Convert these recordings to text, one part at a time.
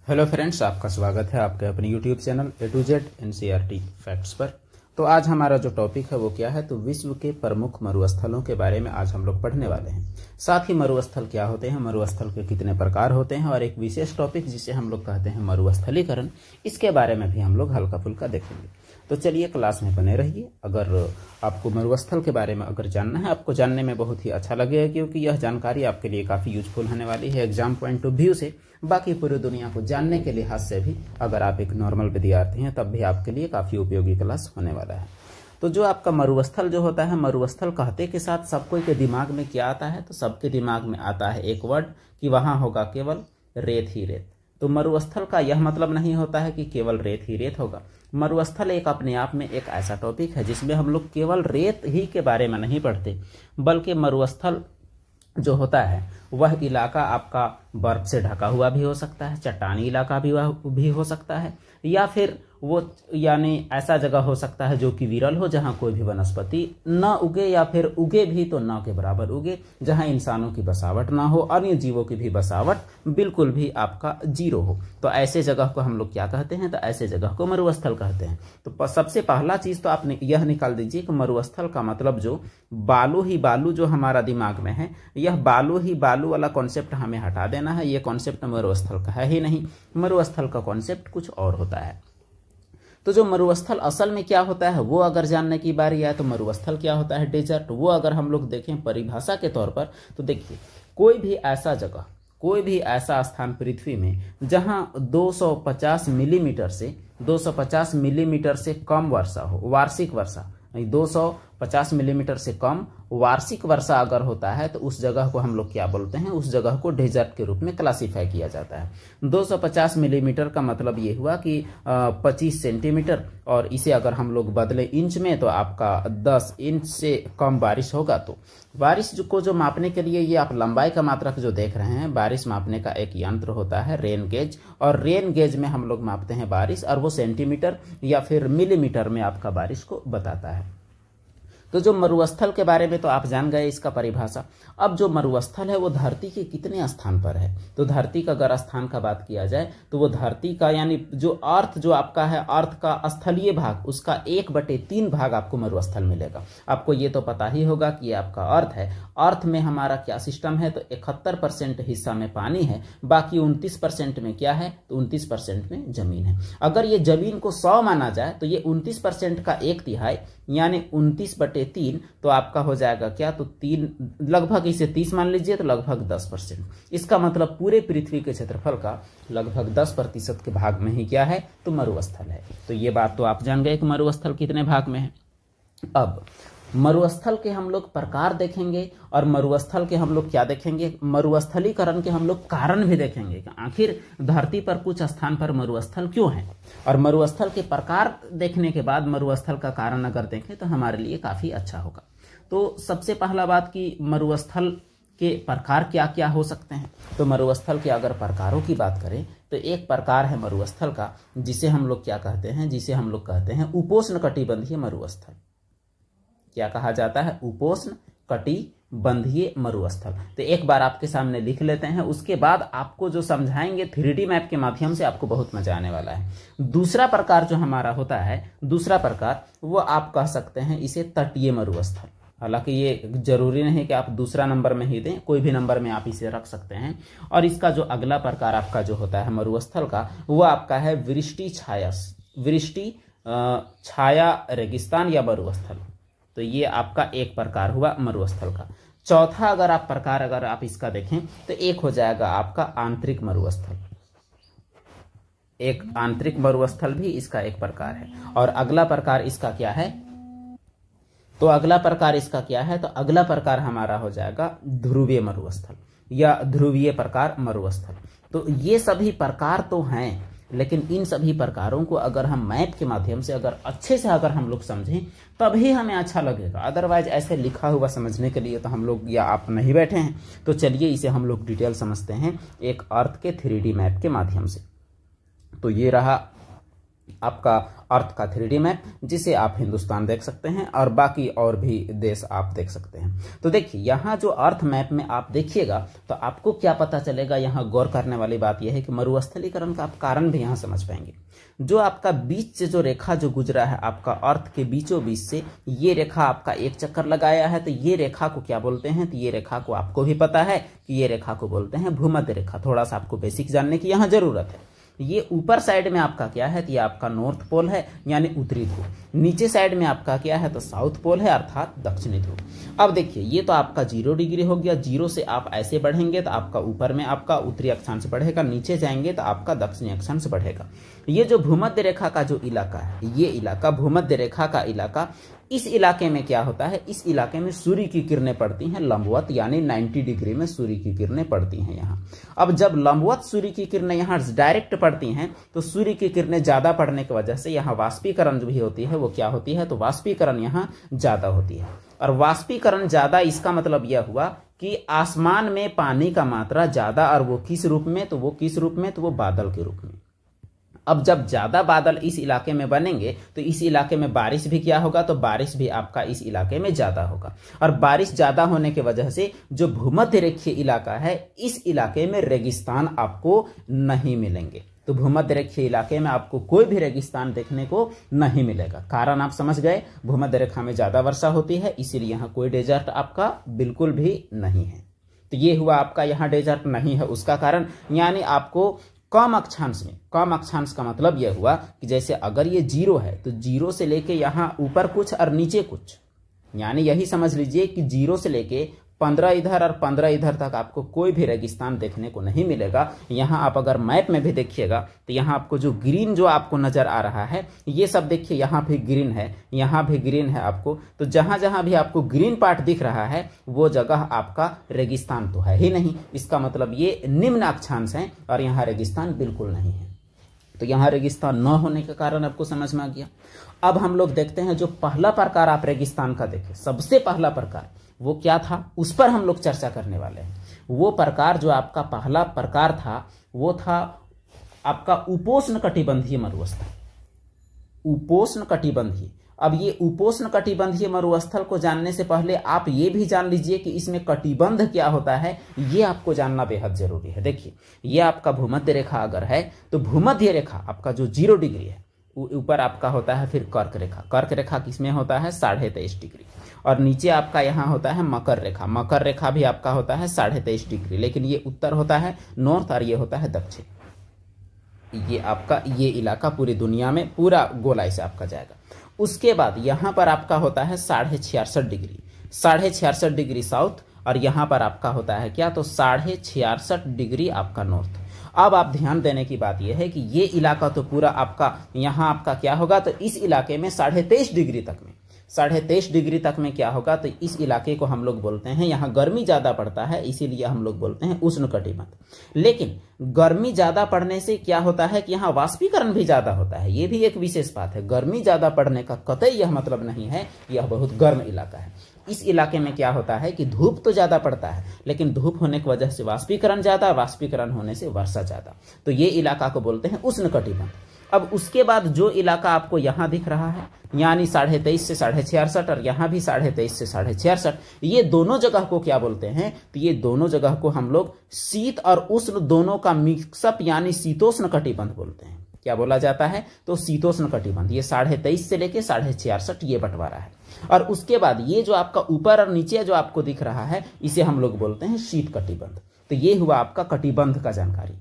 Hello friends, आपका स्वागत है आपके अपने YouTube channel A to Z NCERT facts पर। तो आज हमारा जो टॉपिक है वो क्या है, तो विश्व के प्रमुख मरुस्थलों के बारे में आज हम लोग पढ़ने वाले हैं। साथ ही मरुस्थल क्या होते हैं, मरुस्थल के कितने प्रकार होते हैं और एक विशेष टॉपिक जिसे हम लोग कहते हैं मरुस्थलीकरण, इसके बारे में भी हम लोग हल्का फुल्का देखेंगे। तो चलिए क्लास में बने रहिए। अगर आपको मरुस्थल के बारे में अगर जानना है, आपको जानने में बहुत ही अच्छा लगेगा, क्योंकि यह जानकारी आपके लिए काफ़ी यूजफुल होने वाली है एग्जाम पॉइंट ऑफ व्यू से, बाकी पूरी दुनिया को जानने के लिहाज से भी। अगर आप एक नॉर्मल विद्यार्थी हैं तब भी आपके लिए काफ़ी उपयोगी क्लास होने वाला है। तो जो आपका मरुस्थल जो होता है, मरुस्थल कहते के साथ सबको के दिमाग में क्या आता है, तो सबके दिमाग में आता है एक वर्ड कि वहाँ होगा केवल रेत ही रेत। तो मरुस्थल का यह मतलब नहीं होता है कि केवल रेत ही रेत होगा। मरुस्थल एक अपने आप में एक ऐसा टॉपिक है जिसमें हम लोग केवल रेत ही के बारे में नहीं पढ़ते, बल्कि मरुस्थल जो होता है वह इलाका आपका बर्फ से ढका हुआ भी हो सकता है, चट्टानी इलाका भी हो सकता है, या फिर वो यानी ऐसा जगह हो सकता है जो कि विरल हो, जहाँ कोई भी वनस्पति न उगे, या फिर उगे भी तो न के बराबर उगे, जहाँ इंसानों की बसावट ना हो, अन्य जीवों की भी बसावट बिल्कुल भी आपका जीरो हो। तो ऐसे जगह को हम लोग क्या कहते हैं, तो ऐसे जगह को मरुस्थल कहते हैं। तो सबसे पहला चीज तो आपने यह निकाल दीजिए कि मरुस्थल का मतलब जो बालू ही बालू जो हमारा दिमाग में है, यह बालू ही बालू वाला कॉन्सेप्ट हमें हटा देना है। यह कॉन्सेप्ट मरुस्थल का है ही नहीं। मरुस्थल का कॉन्सेप्ट कुछ और होता है। तो जो मरुस्थल असल में क्या होता है वो अगर जानने की बारी आए तो मरुस्थल क्या होता है, डेजर्ट। वो अगर हम लोग देखें परिभाषा के तौर पर, तो देखिए कोई भी ऐसा जगह, कोई भी ऐसा स्थान पृथ्वी में जहां 250 मिलीमीटर से कम वर्षा हो, वार्षिक वर्षा 250 मिलीमीटर से कम वार्षिक वर्षा अगर होता है, तो उस जगह को हम लोग क्या बोलते हैं, उस जगह को डेजर्ट के रूप में क्लासीफाई किया जाता है। 250 मिलीमीटर का मतलब ये हुआ कि 25 सेंटीमीटर, और इसे अगर हम लोग बदले इंच में तो आपका 10 इंच से कम बारिश होगा। तो बारिश को जो मापने के लिए ये आप लंबाई का मात्रक जो देख रहे हैं, बारिश मापने का एक यंत्र होता है रेन गेज, और रेन गेज में हम लोग मापते हैं बारिश, और वो सेंटीमीटर या फिर मिलीमीटर में आपका बारिश को बताता है। तो जो मरुस्थल के बारे में तो आप जान गए इसका परिभाषा। अब जो मरुस्थल है वो धरती के कितने स्थान पर है, तो धरती का अगर स्थान का बात किया जाए तो वो धरती का यानी जो अर्थ जो आपका है, अर्थ का स्थलीय भाग, उसका 1/3 भाग आपको मरुस्थल मिलेगा। आपको ये तो पता ही होगा कि ये आपका अर्थ है। अर्थ में हमारा क्या सिस्टम है, तो 71% हिस्सा में पानी है, बाकी 29% में क्या है, तो 29% में जमीन है। अगर ये जमीन को 100 माना जाए तो ये 29% का 1/3 यानी 29/3, तो आपका हो जाएगा क्या, तो 3 लगभग इसे 30 मान लीजिए, तो लगभग 10%। इसका मतलब पूरे पृथ्वी के क्षेत्रफल का लगभग 10% के भाग में ही क्या है, तो मरुस्थल है। तो ये बात तो आप जान गए कि मरुस्थल कितने भाग में है। अब मरुस्थल के हम लोग प्रकार देखेंगे, और मरुस्थल के हम लोग क्या देखेंगे, मरुस्थलीकरण के हम लोग कारण भी देखेंगे कि आखिर धरती पर कुछ स्थान पर मरुस्थल क्यों है। और मरुस्थल के प्रकार देखने के बाद मरुस्थल का कारण अगर देखें तो हमारे लिए काफी अच्छा होगा। तो सबसे पहला बात कि मरुस्थल के प्रकार क्या क्या हो सकते हैं। तो मरुस्थल के अगर प्रकारों की बात करें तो एक प्रकार है मरुस्थल का जिसे हम लोग क्या कहते हैं, जिसे हम लोग कहते हैं उपोष्णकटिबंधीय मरुस्थल। क्या कहा जाता है, उपोष्ण कटिबंधीय मरुस्थल। तो एक बार आपके सामने लिख लेते हैं, उसके बाद आपको जो समझाएंगे 3D मैप के माध्यम से, आपको बहुत मजा आने वाला है। दूसरा प्रकार जो हमारा होता है, दूसरा प्रकार वो आप कह सकते हैं इसे तटीय मरुस्थल। हालांकि ये जरूरी नहीं कि आप दूसरा नंबर में ही दें, कोई भी नंबर में आप इसे रख सकते हैं। और इसका जो अगला प्रकार आपका जो होता है मरुस्थल का, वो आपका है वृष्टि छाया रेगिस्तान या मरुस्थल। तो ये आपका एक प्रकार हुआ मरुस्थल का। चौथा अगर आप प्रकार अगर आप इसका देखें तो एक हो जाएगा आपका आंतरिक मरुस्थल। एक आंतरिक मरुस्थल भी इसका एक प्रकार है। और अगला प्रकार इसका क्या है, तो अगला प्रकार इसका क्या है, तो अगला प्रकार हमारा हो जाएगा ध्रुवीय मरुस्थल या ध्रुवीय प्रकार मरुस्थल। तो ये सभी प्रकार तो हैं, लेकिन इन सभी प्रकारों को अगर हम मैप के माध्यम से अगर अच्छे से अगर हम लोग समझें तभी हमें अच्छा लगेगा। अदरवाइज ऐसे लिखा हुआ समझने के लिए तो हम लोग या आप नहीं बैठे हैं। तो चलिए इसे हम लोग डिटेल समझते हैं एक अर्थ के 3D मैप के माध्यम से। तो ये रहा आपका अर्थ का 3D मैप, जिसे आप हिंदुस्तान देख सकते हैं और बाकी और भी देश आप देख सकते हैं। तो देखिए यहाँ जो अर्थ मैप में आप देखिएगा तो आपको क्या पता चलेगा, यहाँ गौर करने वाली बात यह है कि मरुस्थलीकरण का आप कारण भी यहाँ समझ पाएंगे। जो आपका बीच से जो रेखा जो गुजरा है आपका अर्थ के बीचों बीच से, ये रेखा आपका एक चक्कर लगाया है, तो ये रेखा को क्या बोलते हैं, तो ये रेखा को आपको भी पता है कि ये रेखा को बोलते हैं भूमध्य रेखा। थोड़ा सा आपको बेसिक जानने की यहाँ जरूरत है। ये ऊपर साइड में आपका क्या है, तो ये आपका नॉर्थ पोल है यानी उत्तरी ध्रुव। नीचे साइड में आपका क्या है, तो साउथ पोल है अर्थात दक्षिणी ध्रुव। अब देखिए ये तो आपका 0 डिग्री हो गया। 0 से आप ऐसे बढ़ेंगे तो आपका ऊपर में आपका उत्तरी अक्षांश बढ़ेगा, नीचे जाएंगे तो आपका दक्षिणी अक्षांश बढ़ेगा। ये जो भूमध्य रेखा का जो इलाका है, ये इलाका भूमध्य रेखा का इलाका, इस इलाके में क्या होता है, इस इलाके में सूर्य की किरणें पड़ती हैं लंबवत, यानी 90 डिग्री में सूर्य की किरणें पड़ती हैं यहाँ। अब जब लंबवत सूर्य की किरणें यहाँ डायरेक्ट पड़ती हैं तो सूर्य की किरणें ज्यादा पड़ने की वजह से यहाँ वाष्पीकरण जो भी होती है वो क्या होती है, तो वाष्पीकरण यहाँ ज्यादा होती है। और वाष्पीकरण ज्यादा, इसका मतलब यह हुआ कि आसमान में पानी का मात्रा ज्यादा, और वो किस रूप में, तो वो किस रूप में, तो वो बादल के रूप में। अब जब ज्यादा बादल इस इलाके में बनेंगे तो इस इलाके में बारिश भी क्या होगा, तो बारिश भी आपका इस इलाके में ज्यादा होगा। और बारिश ज्यादा होने की वजह से जो भूमध्य रेखीय इलाका है, इस इलाके में रेगिस्तान आपको नहीं मिलेंगे। तो भूमध्य रेखीय इलाके में आपको कोई भी रेगिस्तान देखने को नहीं मिलेगा। कारण आप समझ गए, भूमध्य रेखा में ज्यादा वर्षा होती है, इसीलिए यहाँ कोई डेजर्ट आपका बिल्कुल भी नहीं है। तो ये हुआ आपका यहाँ डेजर्ट नहीं है उसका कारण, यानी आपको कम अक्षांश में, कम अक्षांश का मतलब यह हुआ कि जैसे अगर ये 0 है तो 0 से लेके यहाँ ऊपर कुछ और नीचे कुछ, यानी यही समझ लीजिए कि 0 से लेके 15 इधर और 15 इधर तक आपको कोई भी रेगिस्तान देखने को नहीं मिलेगा। यहाँ आप अगर मैप में भी देखिएगा तो यहाँ आपको जो ग्रीन जो आपको नजर आ रहा है, ये सब देखिए, यहाँ भी ग्रीन है, यहाँ भी ग्रीन है आपको। तो जहां जहां भी आपको ग्रीन पार्ट दिख रहा है वो जगह आपका रेगिस्तान तो है ही नहीं। इसका मतलब ये निम्न अक्षांश है और यहाँ रेगिस्तान बिल्कुल नहीं है। तो यहाँ रेगिस्तान न होने के कारण आपको समझ में आ गया। अब हम लोग देखते हैं जो पहला प्रकार आप रेगिस्तान का देखें, सबसे पहला प्रकार वो क्या था, उस पर हम लोग चर्चा करने वाले हैं। वो प्रकार जो आपका पहला प्रकार था वो था आपका उपोष्ण कटिबंधीय मरुस्थल। उपोष्ण कटिबंधीय। अब ये उपोष्ण कटिबंधीय मरुस्थल को जानने से पहले आप ये भी जान लीजिए कि इसमें कटिबंध क्या होता है, ये आपको जानना बेहद जरूरी है। देखिए ये आपका भूमध्य रेखा अगर है तो भूमध्य रेखा आपका जो 0 डिग्री है, ऊपर आपका होता है फिर कर्क रेखा। कर्क रेखा किसमें होता है, 23.5 डिग्री। और नीचे आपका यहाँ होता है मकर रेखा। मकर रेखा भी आपका होता है 23.5 डिग्री, लेकिन ये उत्तर होता है नॉर्थ और ये होता है दक्षिण। ये आपका ये इलाका पूरी दुनिया में पूरा गोलाई से आपका जाएगा। उसके बाद यहाँ पर आपका होता है 66.5 डिग्री, 66.5 डिग्री साउथ, और यहाँ पर आपका होता है क्या, तो 66.5 डिग्री आपका नॉर्थ। अब आप ध्यान देने की बात यह है कि ये इलाका तो पूरा आपका यहाँ आपका क्या होगा, तो इस इलाके में 23.5 डिग्री तक में, 23.5 डिग्री तक में क्या होगा, तो इस इलाके को हम लोग बोलते हैं, यहाँ गर्मी ज्यादा पड़ता है इसीलिए हम लोग बोलते हैं उष्ण कटिबंध। लेकिन गर्मी ज्यादा पड़ने से क्या होता है कि यहाँ वाष्पीकरण भी ज्यादा होता है। ये भी एक विशेष बात है। गर्मी ज्यादा पड़ने का कतई यह मतलब नहीं है कि यह बहुत गर्म इलाका है। इस इलाके में क्या होता है कि धूप तो ज्यादा पड़ता है, लेकिन धूप होने की वजह से वाष्पीकरण ज्यादा, वाष्पीकरण होने से वर्षा ज्यादा। तो ये इलाका को बोलते हैं उष्ण कटिबंध। अब उसके बाद जो इलाका आपको यहाँ दिख रहा है, यानी 23.5 से 66.5 और यहाँ भी 23.5 से 66.5, ये दोनों जगह को क्या बोलते हैं, तो ये दोनों जगह को हम लोग शीत और उष्ण दोनों का मिक्सअप यानी शीतोष्ण कटिबंध बोलते हैं। क्या बोला जाता है, तो शीतोष्ण कटिबंध। ये 23.5 से लेके 66.5 ये बंटवारा है। और उसके बाद ये जो आपका ऊपर और नीचे जो आपको दिख रहा है, इसे हम लोग बोलते हैं शीत कटिबंध। तो ये हुआ आपका कटिबंध का जानकारी।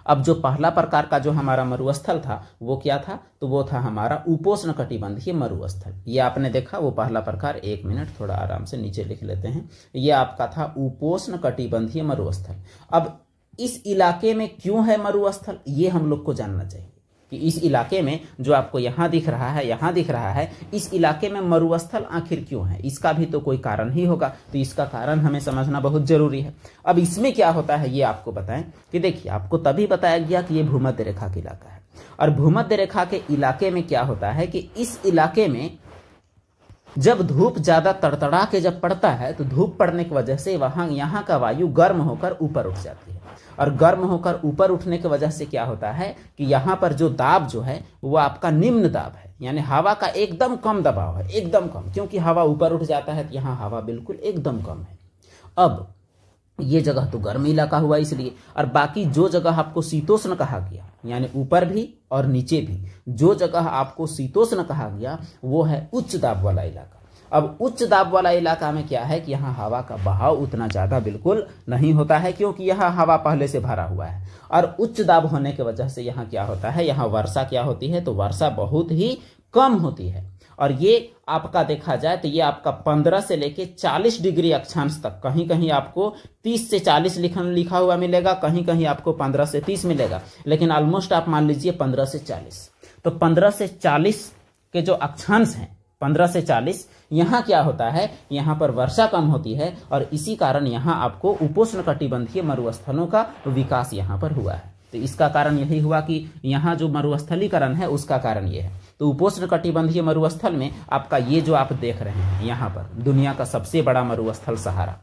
अब जो पहला प्रकार का जो हमारा मरुस्थल था वो क्या था, तो वो था हमारा उपोष्ण कटिबंधीय मरुस्थल। ये आपने देखा वो पहला प्रकार। 1 मिनट थोड़ा आराम से नीचे लिख लेते हैं। ये आपका था उपोष्ण कटिबंधीय मरुस्थल। अब इस इलाके में क्यों है मरुस्थल, ये हम लोग को जानना चाहिए कि इस इलाके में जो आपको यहाँ दिख रहा है, यहाँ दिख रहा है, इस इलाके में मरुस्थल आखिर क्यों है, इसका भी तो कोई कारण ही होगा। तो इसका कारण हमें समझना बहुत जरूरी है। अब इसमें क्या होता है ये आपको बताएं कि देखिए आपको तभी बताया गया कि ये भूमध्य रेखा का इलाका है। और भूमध्य रेखा के इलाके में क्या होता है कि इस इलाके में जब धूप ज्यादा तड़तड़ा के जब पड़ता है तो धूप पड़ने की वजह से वहां यहाँ का वायु गर्म होकर ऊपर उठ जाती है। और गर्म होकर ऊपर उठने की वजह से क्या होता है कि यहाँ पर जो दाब जो है वो आपका निम्न दाब है, यानी हवा का एकदम कम दबाव है, एकदम कम, क्योंकि हवा ऊपर उठ जाता है तो यहाँ हवा बिल्कुल एकदम कम है। अब ये जगह तो गर्म इलाका हुआ इसलिए, और बाकी जो जगह आपको शीतोष्ण कहा गया, यानी ऊपर भी और नीचे भी जो जगह आपको शीतोष्ण कहा गया वो है उच्च दाब वाला इलाका। अब उच्च दाब वाला इलाका में क्या है कि यहाँ हवा का बहाव उतना ज़्यादा बिल्कुल नहीं होता है, क्योंकि यहाँ हवा पहले से भरा हुआ है। और उच्च दाब होने की वजह से यहाँ क्या होता है, यहाँ वर्षा क्या होती है, तो वर्षा बहुत ही कम होती है। और ये आपका देखा जाए तो ये आपका 15 से लेके 40 डिग्री अक्षांश तक, कहीं कहीं आपको 30 से 40 लिखा हुआ मिलेगा, कहीं कहीं आपको 15 से 30 मिलेगा, लेकिन ऑलमोस्ट आप मान लीजिए 15 से 40। तो 15 से 40 के जो अक्षांश हैं, 15 से 40, यहाँ क्या होता है, यहाँ पर वर्षा कम होती है, और इसी कारण यहाँ आपको उपोष्णकटिबंधीय मरुस्थलों का विकास यहाँ पर हुआ है। तो इसका कारण यही हुआ कि यहाँ जो मरुस्थलीकरण है उसका कारण ये है। तो उपोष्णकटिबंधीय मरुस्थल में आपका ये जो आप देख रहे हैं यहाँ पर दुनिया का सबसे बड़ा मरुस्थल सहारा,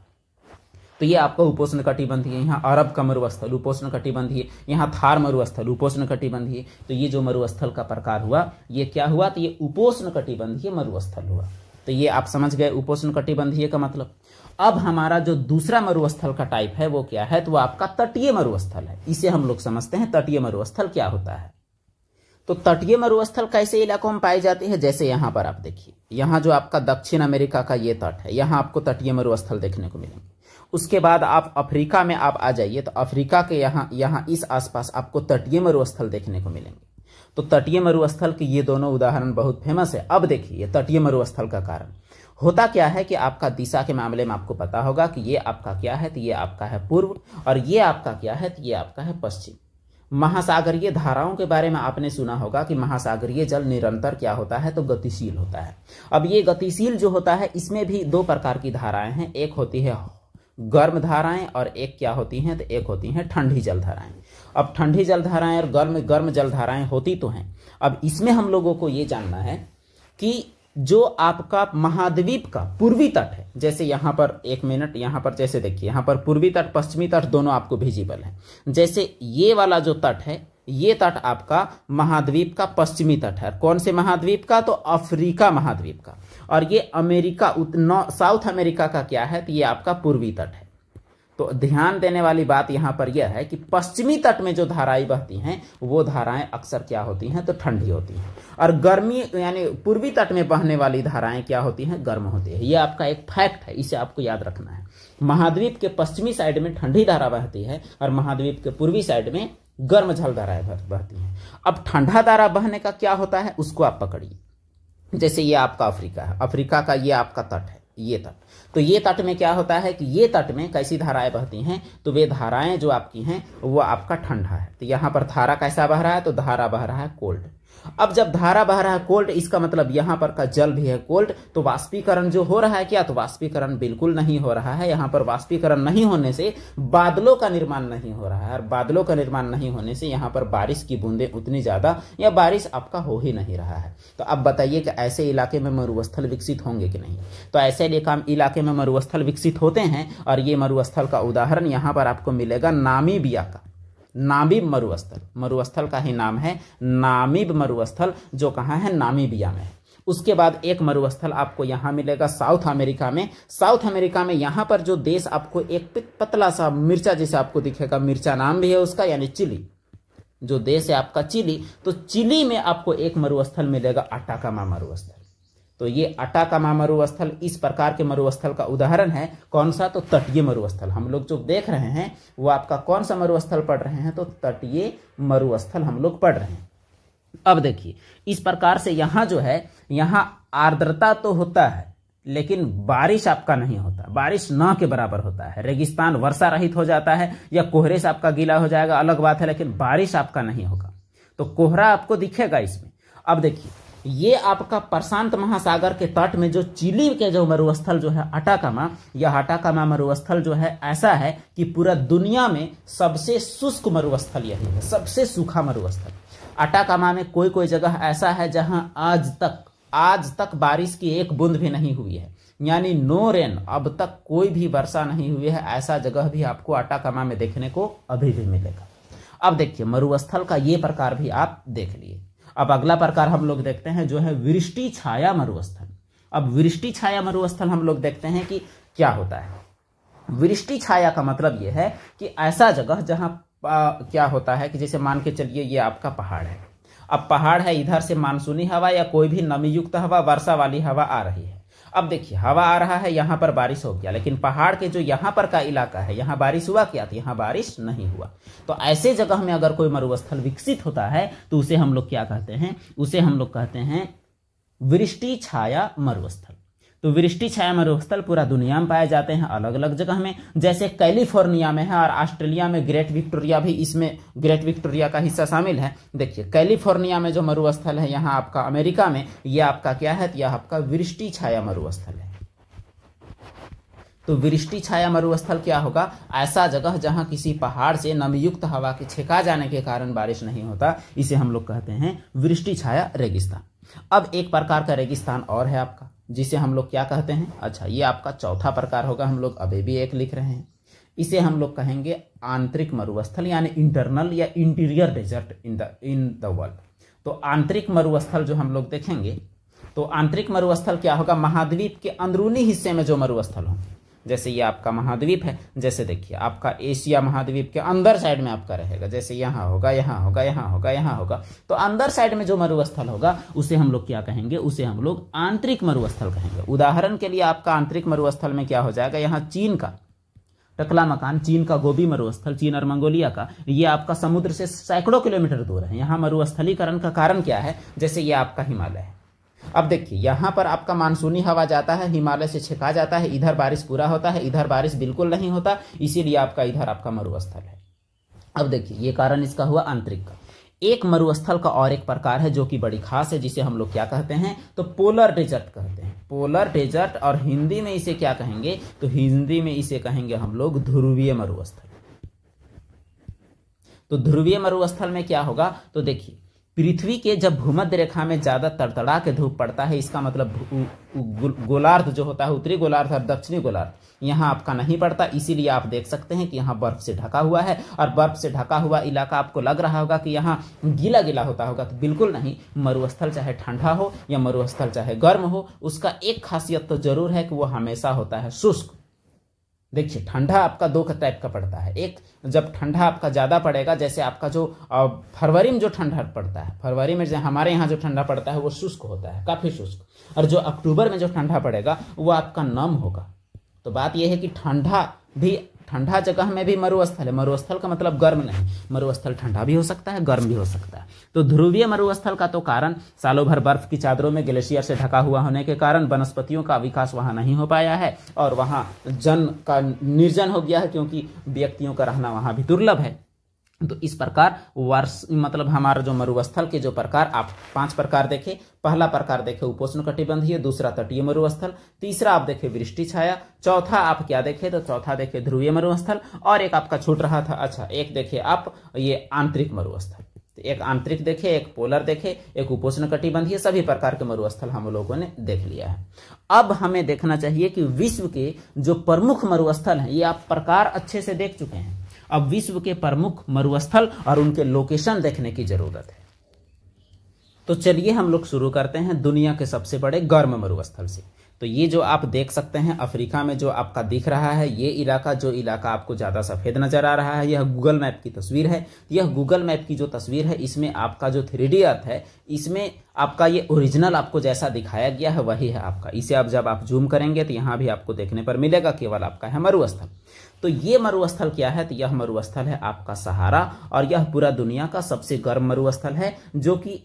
तो ये आपका उपोष्णकटिबंधीय, यहाँ अरब का मरुस्थल उपोष्णकटिबंधीय, यहाँ थार मरुस्थल उपोष्णकटिबंधीय। तो ये जो मरुस्थल का प्रकार हुआ ये क्या हुआ, तो ये उपोष्णकटिबंधीय मरुस्थल हुआ। तो ये आप समझ गए उपोष्णकटिबंधीय का मतलब। अब हमारा जो दूसरा मरुस्थल का टाइप है वो क्या है, तो वो आपका तटीय मरुस्थल है। इसे हम लोग समझते हैं तटीय मरुस्थल क्या होता है। तो तटीय मरुस्थल कैसे इलाकों में पाए जाते हैं, जैसे यहाँ पर आप देखिए, यहाँ जो आपका दक्षिण अमेरिका का ये तट है, यहाँ आपको तटीय मरुस्थल देखने को मिलेंगे। उसके बाद आप अफ्रीका में आप आ जाइए तो अफ्रीका के यहाँ इस आसपास आपको तटीय मरुस्थल देखने को मिलेंगे। तो तटीय मरुस्थल के ये दोनों उदाहरण बहुत फेमस है। अब देखिए तटीय मरुस्थल का कारण होता क्या है कि आपका दिशा के मामले में आपको पता होगा कि ये आपका क्या है, तो ये आपका है पूर्व, और ये आपका क्या है, तो ये आपका है पश्चिम। महासागरीय धाराओं के बारे में आपने सुना होगा कि महासागरीय जल निरंतर क्या होता है, तो गतिशील होता है। अब ये गतिशील जो होता है इसमें भी दो प्रकार की धाराएं हैं, एक होती है गर्म धाराएं और एक क्या होती हैं, तो एक होती हैं ठंडी जल धाराएं। अब ठंडी जल धाराएं और गर्म जल धाराएं होती तो हैं। अब इसमें हम लोगों को ये जानना है कि जो आपका महाद्वीप का पूर्वी तट है, जैसे यहाँ पर एक मिनट, यहाँ पर जैसे देखिए यहाँ पर पूर्वी तट पश्चिमी तट दोनों आपको विजिबल है। जैसे ये वाला जो तट है, ये तट आपका महाद्वीप का पश्चिमी तट है। कौन से महाद्वीप का, तो अफ्रीका महाद्वीप का। और ये अमेरिका साउथ अमेरिका का क्या है, तो ये आपका पूर्वी तट है। तो ध्यान देने वाली बात यहाँ पर यह है कि पश्चिमी तट में जो धाराएं बहती हैं वो धाराएं अक्सर क्या होती हैं, तो ठंडी होती हैं, और गर्मी यानी पूर्वी तट में बहने वाली धाराएं क्या होती हैं, गर्म होती है। ये आपका एक फैक्ट है, इसे आपको याद रखना है। महाद्वीप के पश्चिमी साइड में ठंडी धारा बहती है और महाद्वीप के पूर्वी साइड में गर्म जल धाराएं बहती हैं। अब ठंडा धारा बहने का क्या होता है उसको आप पकड़िए। जैसे ये आपका अफ्रीका है, अफ्रीका का ये आपका तट है, ये तट। तो ये तट में क्या होता है कि ये तट में कैसी धाराएं बहती हैं, तो वे धाराएं जो आपकी हैं वो आपका ठंडा है। तो यहाँ पर धारा कैसा बह रहा है, तो धारा बह रहा है कोल्ड। अब जब धारा बह रहा है कोल्ड, इसका मतलब यहाँ पर का जल भी है कोल्ड। तो वाष्पीकरण जो हो रहा है क्या, तो वाष्पीकरण बिल्कुल नहीं हो रहा है। यहाँ पर वाष्पीकरण नहीं होने से बादलों का निर्माण नहीं हो रहा है, और बादलों का निर्माण नहीं होने से यहाँ पर बारिश की बूंदें उतनी ज्यादा या बारिश आपका हो ही नहीं रहा है। तो अब बताइए कि ऐसे इलाके में मरुस्थल विकसित होंगे कि नहीं। तो ऐसे इलाके में मरुस्थल विकसित होते हैं, और ये मरुस्थल का उदाहरण यहाँ पर आपको मिलेगा नामीबिया का नामीब मरुस्थल। मरुस्थल का ही नाम है नामीब मरुस्थल, जो कहाँ है, नामीबिया में। उसके बाद एक मरुस्थल आपको यहाँ मिलेगा साउथ अमेरिका में। साउथ अमेरिका में यहाँ पर जो देश आपको एक पतला सा मिर्चा जैसे आपको दिखेगा, मिर्चा नाम भी है उसका, यानी चिली, जो देश है आपका चिली। तो चिली में आपको एक मरुस्थल मिलेगा अटाकामा मरुस्थल। तो ये अटाकामा मरुस्थल इस प्रकार के मरुस्थल का उदाहरण है। कौन सा, तो तटीय मरुस्थल। हम लोग जो देख रहे हैं वो आपका कौन सा मरुस्थल पढ़ रहे हैं, तो तटीय मरुस्थल हम लोग पढ़ रहे हैं। अब देखिए इस प्रकार से यहाँ जो है, यहाँ आर्द्रता तो होता है लेकिन बारिश आपका नहीं होता, बारिश न के बराबर होता है। रेगिस्तान वर्षा रहित हो जाता है, या कोहरे से आपका गीला हो जाएगा, अलग बात है, लेकिन बारिश आपका नहीं होगा। तो कोहरा आपको दिखेगा इसमें। अब देखिए ये आपका प्रशांत महासागर के तट में जो चिली के जो मरुस्थल जो है अटाकामा, यह अटाकामा मरुस्थल जो है ऐसा है कि पूरा दुनिया में सबसे शुष्क मरुस्थल यही है, सबसे सूखा मरुस्थल। अटाकामा में कोई कोई जगह ऐसा है जहां आज तक बारिश की एक बूंद भी नहीं हुई है। यानी नो रेन, अब तक कोई भी वर्षा नहीं हुई है, ऐसा जगह भी आपको अटाकामा में देखने को अभी भी मिलेगा। अब देखिए मरुस्थल का ये प्रकार भी आप देख लिए। अब अगला प्रकार हम लोग देखते हैं जो है वृष्टि छाया मरुस्थल। अब वृष्टि छाया मरुस्थल हम लोग देखते हैं कि क्या होता है। वृष्टि छाया का मतलब यह है कि ऐसा जगह जहां क्या होता है कि जैसे मान के चलिए ये आपका पहाड़ है। अब पहाड़ है, इधर से मानसूनी हवा या कोई भी नमी युक्त हवा, वर्षा वाली हवा आ रही है। अब देखिए हवा आ रहा है, यहां पर बारिश हो गया, लेकिन पहाड़ के जो यहां पर का इलाका है यहां बारिश हुआ क्या? तो यहां बारिश नहीं हुआ। तो ऐसे जगह में अगर कोई मरुस्थल विकसित होता है तो उसे हम लोग क्या कहते हैं? उसे हम लोग कहते हैं वृष्टि छाया मरुस्थल। तो वृष्टि छाया मरुस्थल पूरा दुनिया में पाए जाते हैं, अलग अलग जगह में, जैसे कैलिफोर्निया में है और ऑस्ट्रेलिया में ग्रेट विक्टोरिया भी, इसमें ग्रेट विक्टोरिया का हिस्सा शामिल है। देखिए कैलिफोर्निया में जो मरुस्थल है यहाँ आपका अमेरिका में, यह आपका क्या है? यह आपका वृष्टि छाया मरुस्थल है। तो वृष्टि छाया मरुस्थल क्या होगा? ऐसा जगह जहां किसी पहाड़ से नमीयुक्त हवा के छेका जाने के कारण बारिश नहीं होता, इसे हम लोग कहते हैं वृष्टि छाया रेगिस्तान। अब एक प्रकार का रेगिस्तान और है आपका, जिसे हम लोग क्या कहते हैं? अच्छा, ये आपका चौथा प्रकार होगा, हम लोग अभी भी एक लिख रहे हैं। इसे हम लोग कहेंगे आंतरिक मरुस्थल, यानी इंटरनल या interior desert in the world. तो आंतरिक मरुस्थल जो हम लोग देखेंगे, तो आंतरिक मरुस्थल क्या होगा? महाद्वीप के अंदरूनी हिस्से में जो मरुस्थल हो, जैसे ये आपका महाद्वीप है, जैसे देखिए आपका एशिया महाद्वीप के अंदर साइड में आपका रहेगा, जैसे यहाँ होगा, यहाँ होगा, यहाँ होगा, यहाँ होगा। तो अंदर साइड में जो मरुस्थल होगा उसे हम लोग क्या कहेंगे? उसे हम लोग आंतरिक मरुस्थल कहेंगे। उदाहरण के लिए आपका आंतरिक मरुस्थल में क्या हो जाएगा? यहाँ चीन का टकला मकान, चीन का गोबी मरुस्थल, चीन और मंगोलिया का, ये आपका समुद्र से सैकड़ों किलोमीटर दूर है। यहाँ मरुस्थलीकरण का कारण क्या है? जैसे ये आपका हिमालय है। अब देखिए यहां पर आपका मानसूनी हवा जाता है, हिमालय से छेका जाता है, इधर बारिश पूरा होता है, इधर बारिश बिल्कुल नहीं होता, इसीलिए आपका इधर आपका मरुस्थल है। अब देखिए ये कारण इसका हुआ आंतरिक का। एक मरुस्थल का और एक प्रकार है जो कि बड़ी खास है, जिसे हम लोग क्या कहते हैं? तो पोलर डेजर्ट कहते हैं। पोलर डेजर्ट, और हिंदी में इसे क्या कहेंगे? तो हिंदी में इसे कहेंगे हम लोग ध्रुवीय मरुस्थल। तो ध्रुवीय मरुस्थल में क्या होगा? तो देखिए पृथ्वी के जब भूमध्य रेखा में ज्यादा तड़तड़ा के धूप पड़ता है, इसका मतलब गोलार्ध जो होता है, उत्तरी गोलार्ध और दक्षिणी गोलार्ध, यहाँ आपका नहीं पड़ता, इसीलिए आप देख सकते हैं कि यहाँ बर्फ से ढका हुआ है। और बर्फ से ढका हुआ इलाका आपको लग रहा होगा कि यहाँ गीला गीला होता होगा, तो बिल्कुल नहीं। मरुस्थल चाहे ठंडा हो या मरुस्थल चाहे गर्म हो, उसका एक खासियत तो जरूर है कि वो हमेशा होता है शुष्क। देखिए ठंडा आपका दो टाइप का पड़ता है। एक, जब ठंडा आपका ज्यादा पड़ेगा, जैसे आपका जो फरवरी में जो ठंडा पड़ता है, फरवरी में हमारे यहाँ जो ठंडा पड़ता है वो शुष्क होता है, काफी शुष्क। और जो अक्टूबर में जो ठंडा पड़ेगा वो आपका नम होगा। तो बात यह है कि ठंडा जगह में भी मरुस्थल है। मरुस्थल का मतलब गर्म नहीं, मरुस्थल ठंडा भी हो सकता है, गर्म भी हो सकता है। तो ध्रुवीय मरुस्थल का तो कारण सालों भर बर्फ की चादरों में ग्लेशियर से ढका हुआ होने के कारण वनस्पतियों का विकास वहां नहीं हो पाया है, और वहां जन का निर्जन हो गया है, क्योंकि व्यक्तियों का रहना वहां भी दुर्लभ है। तो इस प्रकार मतलब हमारा जो मरुस्थल के जो प्रकार, आप 5 प्रकार देखे। पहला प्रकार देखे उपोष्णकटिबंधीय, दूसरा तटीय मरुस्थल, तीसरा आप देखे वृष्टि छाया, चौथा आप क्या देखे? तो चौथा देखे ध्रुवीय मरुस्थल, और एक आपका छूट रहा था, अच्छा एक देखे आप ये आंतरिक मरुस्थल। तो एक आंतरिक देखे, एक पोलर देखे, एक उपोष्णकटिबंधीय, सभी प्रकार के मरुस्थल हम लोगों ने देख लिया है। अब हमें देखना चाहिए कि विश्व के जो प्रमुख मरुस्थल हैं, ये आप प्रकार अच्छे से देख चुके हैं। अब विश्व के प्रमुख मरुस्थल और उनके लोकेशन देखने की जरूरत है। तो चलिए हम लोग शुरू करते हैं दुनिया के सबसे बड़े गर्म मरुस्थल से। तो ये जो आप देख सकते हैं अफ्रीका में जो आपका दिख रहा है, ये इलाका, जो इलाका आपको ज्यादा सफेद नजर आ रहा है, यह गूगल मैप की तस्वीर है। यह गूगल मैप की जो तस्वीर है, इसमें आपका जो 3D अर्थ है, इसमें आपका ये ओरिजिनल आपको जैसा दिखाया गया है वही है आपका। इसे अब जब आप जूम करेंगे तो यहाँ भी आपको देखने पर मिलेगा, केवल आपका है मरुस्थल। तो ये मरुस्थल क्या है? तो यह मरुस्थल है आपका सहारा, और यह पूरा दुनिया का सबसे गर्म मरुस्थल है, जो कि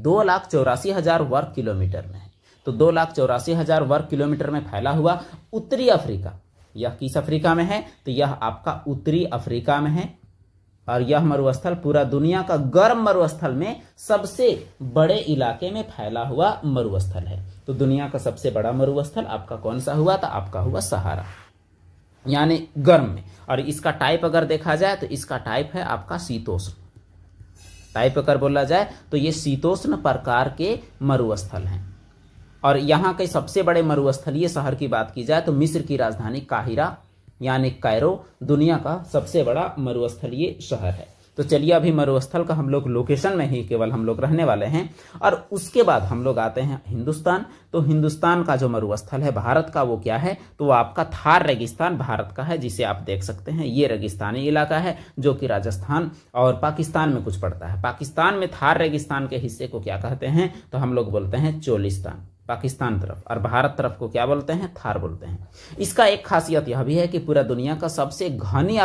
2,84,000 वर्ग किलोमीटर में है। तो 2,84,000 वर्ग किलोमीटर में फैला हुआ उत्तरी अफ्रीका, यह किस अफ्रीका में है? तो यह आपका उत्तरी अफ्रीका में है। और यह मरुस्थल पूरा दुनिया का गर्म मरुस्थल में सबसे बड़े इलाके में फैला हुआ मरुस्थल है। तो दुनिया का सबसे बड़ा मरुस्थल आपका कौन सा हुआ? तो आपका हुआ सहारा, यानी गर्म में। और इसका टाइप अगर देखा जाए तो इसका टाइप है आपका शीतोष्ण। टाइप अगर बोला जाए तो ये शीतोष्ण प्रकार के मरुस्थल हैं। और यहाँ के सबसे बड़े मरुस्थलीय शहर की बात की जाए तो मिस्र की राजधानी काहिरा यानी कैरो दुनिया का सबसे बड़ा मरुस्थलीय शहर है। तो चलिए अभी मरुस्थल का हम लोग लोकेशन में ही केवल हम लोग रहने वाले हैं। और उसके बाद हम लोग आते हैं हिंदुस्तान। तो हिंदुस्तान का जो मरुस्थल है भारत का वो क्या है, तो वो आपका थार रेगिस्तान भारत का है, जिसे आप देख सकते हैं। ये रेगिस्तानी इलाका है जो कि राजस्थान और पाकिस्तान में कुछ पड़ता है। पाकिस्तान में थार रेगिस्तान के हिस्से को क्या कहते हैं, तो हम लोग बोलते हैं चोलिस्तान पाकिस्तान तरफ, और भारत तरफ को क्या बोलते हैं, थार बोलते हैं। इसका एक खासियत यह भी है कि पूरा दुनिया का सबसे घनी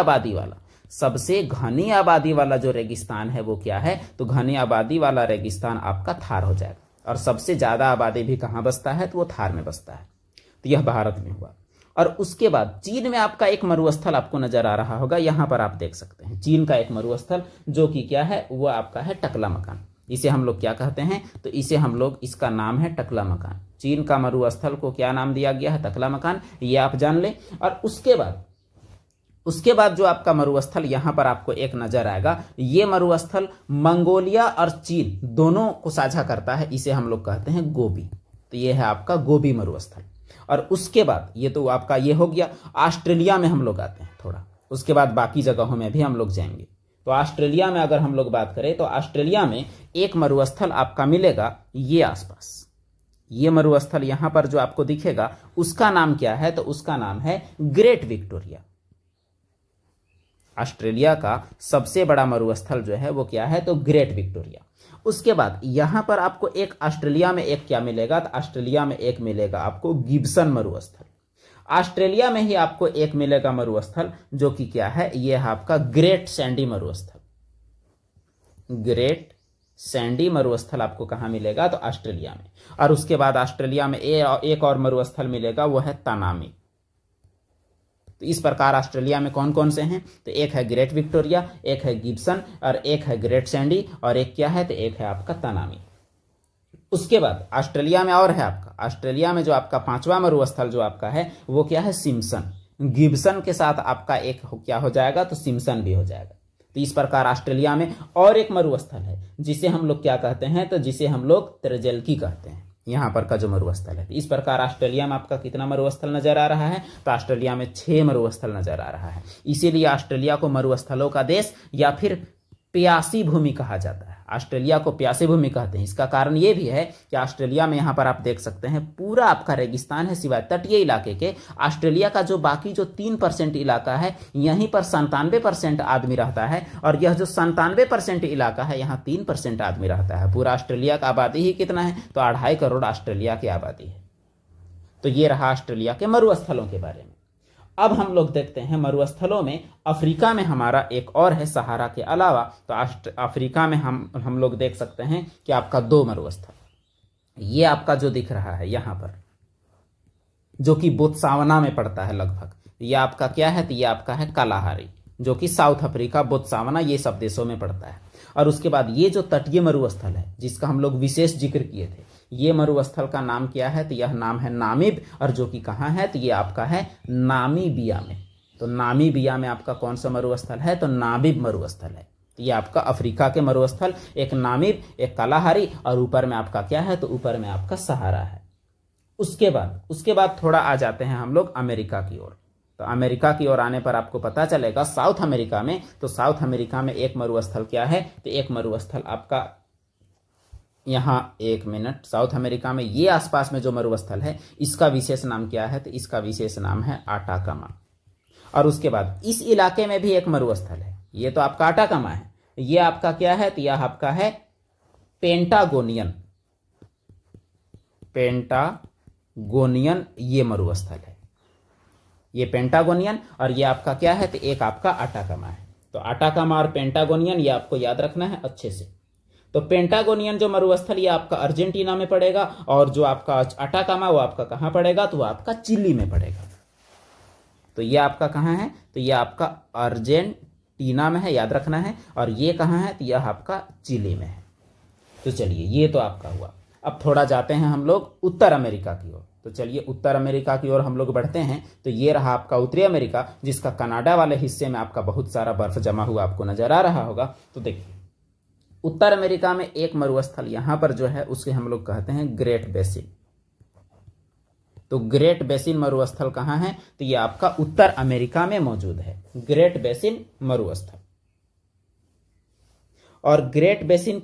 आबादी वाला जो रेगिस्तान है वो क्या है, तो घनी आबादी वाला रेगिस्तान आपका थार हो जाएगा। और सबसे ज्यादा आबादी भी कहाँ बसता है, तो वो थार में बसता है। तो यह भारत में हुआ। और उसके बाद चीन में आपका एक मरुस्थल आपको नजर आ रहा होगा, यहां पर आप देख सकते हैं चीन का एक मरुस्थल जो कि क्या है, वो आपका है टकला मकान। इसे हम लोग क्या कहते हैं, तो इसे हम लोग, इसका नाम है टकला मकान। चीन का मरुस्थल को क्या नाम दिया गया है, टकला मकान, ये आप जान लें। और उसके बाद जो आपका मरुस्थल यहां पर आपको एक नजर आएगा, ये मरुस्थल मंगोलिया और चीन दोनों को साझा करता है। इसे हम लोग कहते हैं गोबी। तो ये है आपका गोबी मरुस्थल। और उसके बाद ये तो आपका ये हो गया। ऑस्ट्रेलिया में हम लोग आते हैं थोड़ा, उसके बाद बाकी जगहों में भी हम लोग जाएंगे। तो ऑस्ट्रेलिया में अगर हम लोग बात करें तो ऑस्ट्रेलिया में एक मरुस्थल आपका मिलेगा ये आसपास। ये मरुस्थल यहां पर जो आपको दिखेगा उसका नाम क्या है, तो उसका नाम है ग्रेट विक्टोरिया। ऑस्ट्रेलिया का सबसे बड़ा मरुस्थल जो है वो क्या है, तो ग्रेट विक्टोरिया। उसके बाद यहां पर आपको एक ऑस्ट्रेलिया में एक क्या मिलेगा, तो ऑस्ट्रेलिया में एक मिलेगा आपको गिब्सन मरुस्थल। ऑस्ट्रेलिया में ही आपको एक मिलेगा मरुस्थल जो कि क्या है, ये है आपका ग्रेट सैंडी मरुस्थल। ग्रेट सैंडी मरुस्थल आपको कहां मिलेगा, तो ऑस्ट्रेलिया में। और उसके बाद ऑस्ट्रेलिया में एक और मरुस्थल मिलेगा, वो है तानामी। तो इस प्रकार ऑस्ट्रेलिया में कौन कौन से हैं, तो एक है ग्रेट विक्टोरिया, एक है गिब्सन, और एक है ग्रेट सैंडी, और एक क्या है, तो एक है आपका तानामी। उसके बाद ऑस्ट्रेलिया में और है आपका, ऑस्ट्रेलिया में जो आपका पांचवा मरुस्थल जो आपका है वो क्या है, सिम्पसन। गिब्सन के साथ आपका एक क्या हो जाएगा, तो सिम्पसन भी हो जाएगा। तो इस प्रकार ऑस्ट्रेलिया में और एक मरुस्थल है जिसे हम लोग क्या कहते हैं, तो जिसे हम लोग त्रिजल्की कहते हैं, यहां पर का जो मरुस्थल है। इस प्रकार ऑस्ट्रेलिया में आपका कितना मरुस्थल नजर आ रहा है, तो ऑस्ट्रेलिया में 6 मरुस्थल नजर आ रहा है। इसीलिए ऑस्ट्रेलिया को मरुस्थलों का देश या फिर प्यासी भूमि कहा जाता है। ऑस्ट्रेलिया को प्यासी भूमि कहते हैं। इसका कारण यह भी है कि ऑस्ट्रेलिया में यहां पर आप देख सकते हैं पूरा आपका रेगिस्तान है सिवाय तटीय इलाके के। ऑस्ट्रेलिया का जो बाकी जो 3% इलाका है, यहीं पर 97% आदमी रहता है, और यह जो 97% इलाका है यहाँ 3% आदमी रहता है। पूरा ऑस्ट्रेलिया का आबादी ही कितना है, तो 2.5 करोड़ ऑस्ट्रेलिया की आबादी है। तो ये रहा ऑस्ट्रेलिया के मरुस्थलों के बारे में। अब हम लोग देखते हैं मरुस्थलों में अफ्रीका में हमारा एक और है सहारा के अलावा। तो अफ्रीका में हम लोग देख सकते हैं कि आपका 2 मरुस्थल, ये आपका जो दिख रहा है यहां पर, जो कि बोत्सवाना में पड़ता है लगभग, ये आपका क्या है, तो ये आपका है कालाहारी, जो कि साउथ अफ्रीका, बोत्सवाना, ये सब देशों में पड़ता है। और उसके बाद ये जो तटीय मरुस्थल है जिसका हम लोग विशेष जिक्र किए थे, ये मरुस्थल का नाम क्या है, तो यह नाम है नामीब, और जो कि कहाँ है, तो ये आपका है नामीबिया में। तो नामीबिया में आपका कौन सा मरुस्थल है, तो नामीब मरुस्थल है। तो ये आपका अफ्रीका के मरुस्थल, एक नामीब, एक कालाहारी, और ऊपर में आपका क्या है, तो ऊपर में आपका सहारा है। उसके बाद थोड़ा आ जाते हैं हम लोग अमेरिका की ओर। तो अमेरिका की ओर आने पर आपको पता चलेगा साउथ अमेरिका में, तो साउथ अमेरिका में एक मरुस्थल क्या है, तो एक मरुस्थल आपका यहां, एक मिनट, साउथ अमेरिका में ये आसपास में जो मरुस्थल है इसका विशेष नाम क्या है, तो इसका विशेष नाम है आटाकामा। और उसके बाद इस इलाके में भी एक मरुस्थल है, ये तो आपका आटाकामा है, ये आपका क्या है, तो यह आपका है पेंटागोनियन। ये मरुस्थल है, ये पेंटागोनियन, और ये आपका क्या है, तो एक आपका आटाकामा है। तो आटाकामा और पेंटागोनियन ये आपको याद रखना है अच्छे से। तो पेंटागोनियन जो मरुस्थल ये आपका अर्जेंटीना में पड़ेगा, और जो आपका आटाकामा वो आपका कहां पड़ेगा, तो वो आपका चिली में पड़ेगा। तो ये आपका कहां है, तो ये आपका अर्जेंटीना में है, याद रखना है। और ये कहां है, तो यह आपका चिली में है। तो चलिए ये तो आपका हुआ। अब थोड़ा जाते हैं हम लोग उत्तर अमेरिका की ओर। तो चलिए उत्तर अमेरिका की ओर हम लोग बढ़ते हैं। तो ये रहा आपका उत्तरी अमेरिका, जिसका कनाडा वाले हिस्से में आपका बहुत सारा बर्फ जमा हुआ आपको नजर आ रहा होगा। तो देखिए उत्तर अमेरिका में एक मरुस्थल यहां पर जो है उसे हम लोग कहते हैं ग्रेट बेसिन। तो ग्रेट बेसिन मरुस्थल कहां है? तो ये आपका उत्तर अमेरिका में मौजूद है, ग्रेट बेसिन मरुस्थल। और ग्रेट बेसिन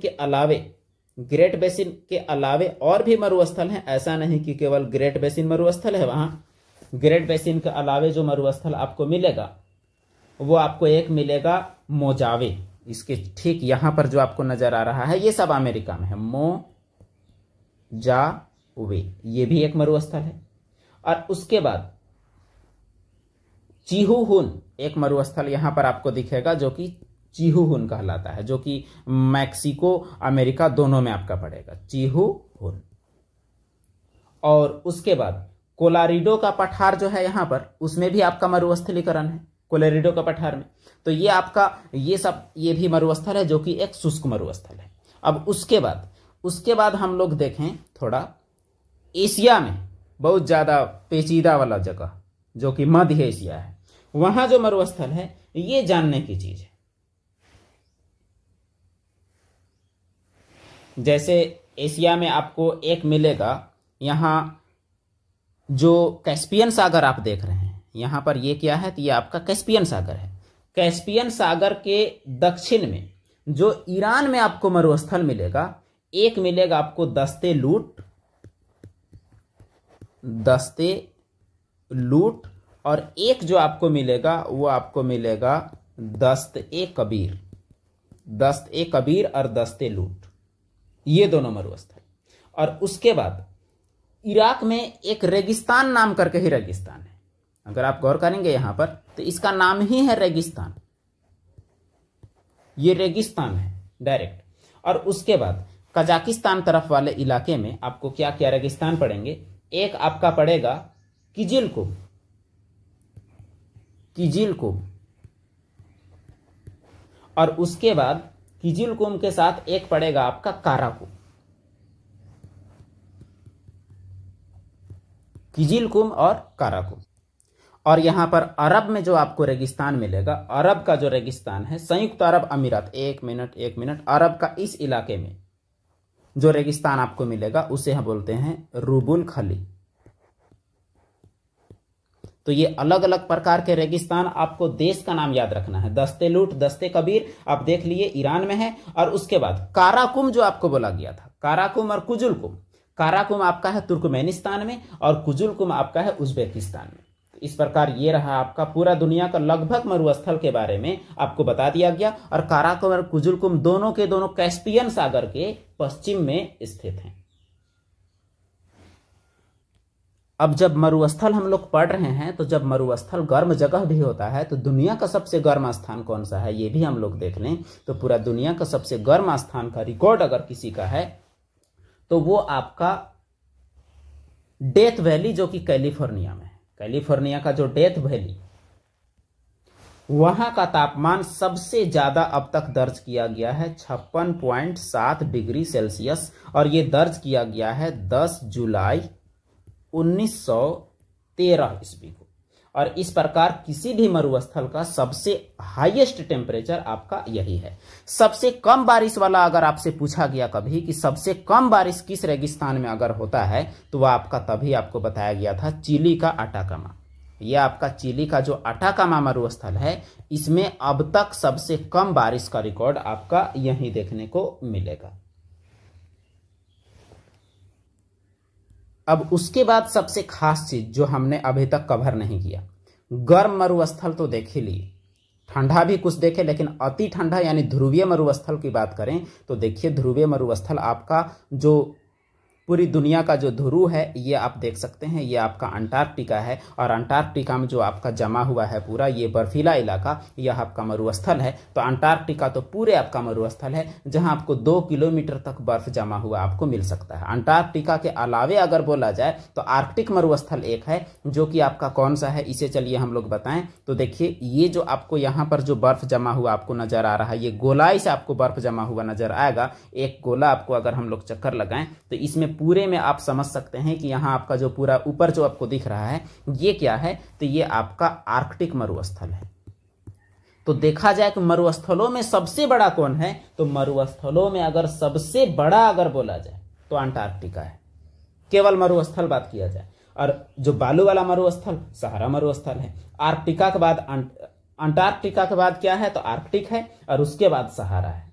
के अलावे और भी मरुस्थल हैं, ऐसा नहीं कि केवल ग्रेट बेसिन मरुस्थल है वहां। ग्रेट बेसिन के अलावे जो मरुस्थल आपको मिलेगा वो आपको एक मिलेगा मोजावे। इसके ठीक यहां पर जो आपको नजर आ रहा है ये सब अमेरिका में है, मोजावे, ये भी एक मरुस्थल है। और उसके बाद चिहुहुन एक मरुस्थल यहां पर आपको दिखेगा जो कि चिहुहुन कहलाता है, जो कि मैक्सिको अमेरिका दोनों में आपका पड़ेगा, चिहुहुन। और उसके बाद कोलोराडो का पठार जो है यहां पर, उसमें भी आपका मरुस्थलीकरण है, कोलोराडो का पठार में। तो ये आपका ये भी मरुस्थल है जो कि एक शुष्क मरुस्थल है। अब उसके बाद हम लोग देखें थोड़ा एशिया में बहुत ज्यादा पेचीदा वाला जगह जो कि मध्य एशिया है, वहां जो मरुस्थल है ये जानने की चीज है। जैसे एशिया में आपको एक मिलेगा, यहां जो कैस्पियन सागर आप देख रहे हैं यहां पर, ये क्या है? तो ये आपका कैस्पियन सागर है। कैस्पियन सागर के दक्षिण में जो ईरान में आपको मरुस्थल मिलेगा, एक मिलेगा आपको दस्ते लूट, और एक जो आपको मिलेगा वो आपको मिलेगा दस्त-ए-कबीर और दस्ते-लूट, ये दोनों मरुस्थल। और उसके बाद इराक में एक रेगिस्तान नाम करके ही रेगिस्तान है, अगर आप गौर करेंगे यहां पर तो इसका नाम ही है रेगिस्तान, ये रेगिस्तान है डायरेक्ट। और उसके बाद कजाकिस्तान तरफ वाले इलाके में आपको क्या क्या रेगिस्तान पड़ेंगे? एक आपका पड़ेगा किजिलकुम, और उसके बाद किजिलकुम के साथ एक पड़ेगा आपका काराकुम, किजिलकुम और काराकुम। और यहां पर अरब में जो आपको रेगिस्तान मिलेगा, अरब का जो रेगिस्तान है, संयुक्त अरब अमीरात, एक मिनट, अरब का इस इलाके में जो रेगिस्तान आपको मिलेगा उसे हम बोलते हैं रूबुल खली। तो ये अलग अलग प्रकार के रेगिस्तान, आपको देश का नाम याद रखना है। दस्ते-लूट, दस्ते-कबीर आप देख लिए ईरान में है। और उसके बाद काराकुम जो आपको बोला गया था, काराकुम और कुजुलकुम, काराकुम आपका है तुर्कमेनिस्तान में और कुजुलकुम आपका है उज्बेकिस्तान में। इस प्रकार ये रहा आपका पूरा दुनिया का लगभग मरुस्थल के बारे में आपको बता दिया गया। और काराकुम और कुजुलकुम दोनों के दोनों कैस्पियन सागर के पश्चिम में स्थित हैं। अब जब मरुस्थल हम लोग पढ़ रहे हैं तो जब मरुस्थल गर्म जगह भी होता है तो दुनिया का सबसे गर्म स्थान कौन सा है ये भी हम लोग देख लें। तो पूरा दुनिया का सबसे गर्म स्थान का रिकॉर्ड अगर किसी का है तो वो आपका डेथ वैली, जो कि कैलिफोर्निया में है। कैलिफोर्निया का जो डेथ वैली, वहां का तापमान सबसे ज्यादा अब तक दर्ज किया गया है 56.7 डिग्री सेल्सियस, और ये दर्ज किया गया है 10 जुलाई 1913 ईस्वी को। और इस प्रकार किसी भी मरुस्थल का सबसे हाईएस्ट टेम्परेचर आपका यही है। सबसे कम बारिश वाला अगर आपसे पूछा गया कभी कि सबसे कम बारिश किस रेगिस्तान में अगर होता है तो वह आपका तभी आपको बताया गया था चिली का अटाकामा। यह आपका चिली का जो अटाकामा मरुस्थल है, इसमें अब तक सबसे कम बारिश का रिकॉर्ड आपका यहीं देखने को मिलेगा। अब उसके बाद सबसे खास चीज जो हमने अभी तक कवर नहीं किया, गर्म मरुस्थल तो देख ही लिए, ठंडा भी कुछ देखे, लेकिन अति ठंडा यानी ध्रुवीय मरुस्थल की बात करें तो देखिए ध्रुवीय मरुस्थल आपका जो पूरी दुनिया का जो ध्रुव है ये आप देख सकते हैं, ये आपका अंटार्कटिका है। और अंटार्कटिका में जो आपका जमा हुआ है पूरा ये बर्फीला इलाका, यह आपका मरुस्थल है। तो अंटार्कटिका तो पूरे आपका मरुस्थल है जहां आपको 2 किलोमीटर तक बर्फ जमा हुआ आपको मिल सकता है। अंटार्कटिका के अलावे अगर बोला जाए तो आर्कटिक मरुस्थल एक है, जो कि आपका कौन सा है इसे चलिए हम लोग बताएं। तो देखिए ये जो आपको यहाँ पर जो बर्फ जमा हुआ आपको नजर आ रहा है, ये गोलाई से आपको बर्फ जमा हुआ नजर आएगा। एक गोला आपको अगर हम लोग चक्कर लगाएं तो इसमें पूरे में आप समझ सकते हैं कि यहां आपका जो पूरा ऊपर जो आपको दिख रहा है ये क्या है, तो ये आपका आर्कटिक मरुस्थल है। तो देखा जाए कि मरुस्थलों में सबसे बड़ा कौन है, तो मरुस्थलों में अगर सबसे बड़ा अगर बोला जाए तो अंटार्कटिका है, केवल मरुस्थल बात किया जाए। और जो बालू वाला मरुस्थल सहारा मरुस्थल है। आर्कटिका के बाद अंटार्कटिका के बाद क्या है, तो आर्कटिक है, और उसके बाद सहारा है।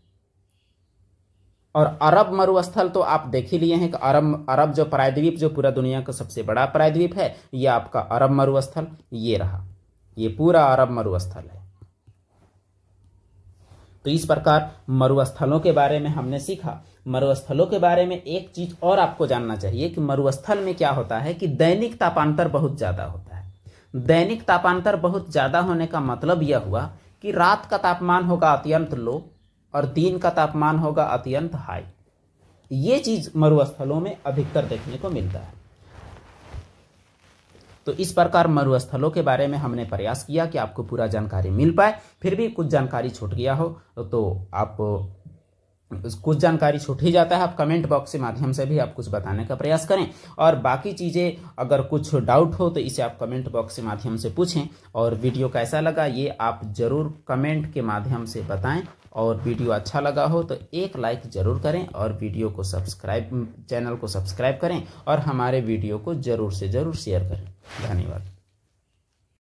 और अरब मरुस्थल तो आप देख ही लिए हैं कि अरब जो प्रायद्वीप, जो पूरा दुनिया का सबसे बड़ा प्रायद्वीप है, ये आपका अरब मरुस्थल ये रहा, ये पूरा अरब मरुस्थल है। तो इस प्रकार मरुस्थलों के बारे में हमने सीखा। मरुस्थलों के बारे में एक चीज और आपको जानना चाहिए कि मरुस्थल में क्या होता है कि दैनिक तापांतर बहुत ज्यादा होता है। दैनिक तापांतर बहुत ज्यादा होने का मतलब यह हुआ कि रात का तापमान होगा अत्यंत लो और दिन का तापमान होगा अत्यंत हाई। ये चीज मरुस्थलों में अधिकतर देखने को मिलता है। तो इस प्रकार मरुस्थलों के बारे में हमने प्रयास किया कि आपको पूरा जानकारी मिल पाए। फिर भी कुछ जानकारी छूट गया हो तो आप, कुछ जानकारी छूट ही जाता है, आप कमेंट बॉक्स के माध्यम से भी आप कुछ बताने का प्रयास करें। और बाकी चीज़ें अगर कुछ डाउट हो तो इसे आप कमेंट बॉक्स के माध्यम से पूछें। और वीडियो कैसा लगा ये आप ज़रूर कमेंट के माध्यम से बताएं। और वीडियो अच्छा लगा हो तो एक लाइक ज़रूर करें और वीडियो को चैनल को सब्सक्राइब करें और हमारे वीडियो को ज़रूर से ज़रूर शेयर करें। धन्यवाद।